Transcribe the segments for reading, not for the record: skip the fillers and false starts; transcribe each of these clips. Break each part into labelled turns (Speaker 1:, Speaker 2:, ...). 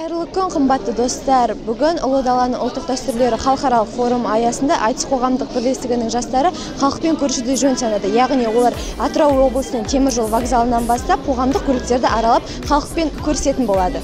Speaker 1: Қайырлы күн, қымбатты достар. Бүгін Ұлы Даланың ұлттық дәстүрлері халықаралық форум аясында Айтыс қоғамдық бірлестігінің жастары халықпен көрісуді жөн санады. Яғни олар Атырау облысының темір жол вокзалынан бастап қоғамдық көліктерді аралап халықпен көрісетін болады.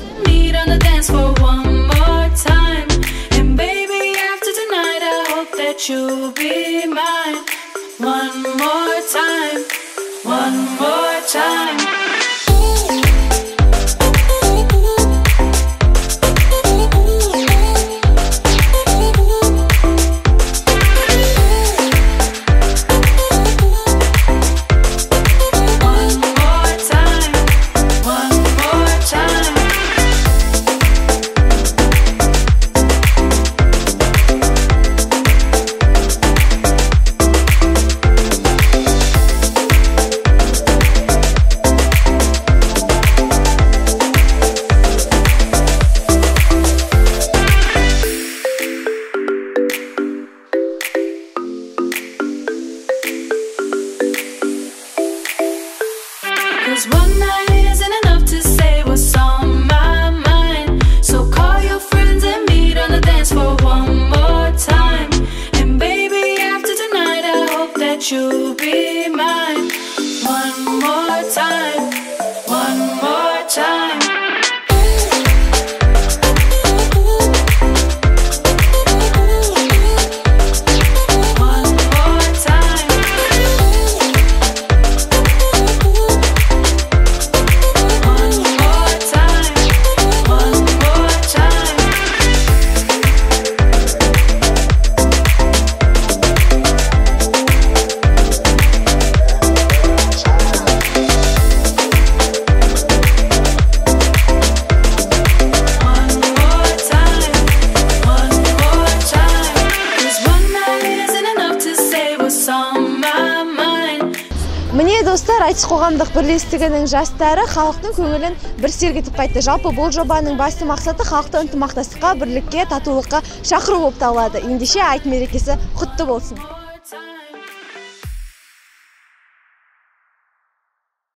Speaker 2: One night isn't enough to say what's on my mind. So call your friends and meet on the dance floor one more time. And baby, after tonight, I hope that you'll be mine. One more time, one more time.
Speaker 1: Міне достар, Айтыс қоғамдық бірлестігінің жастары халықтың көңілін бір сергітіп қайтты. Жалпы бұл жобаның басты мақсаты халықты ынтымақтастыққа, бірлікке, татулыққа шақыру болып табылады. Ендеше айт мерекесі құтты болсын.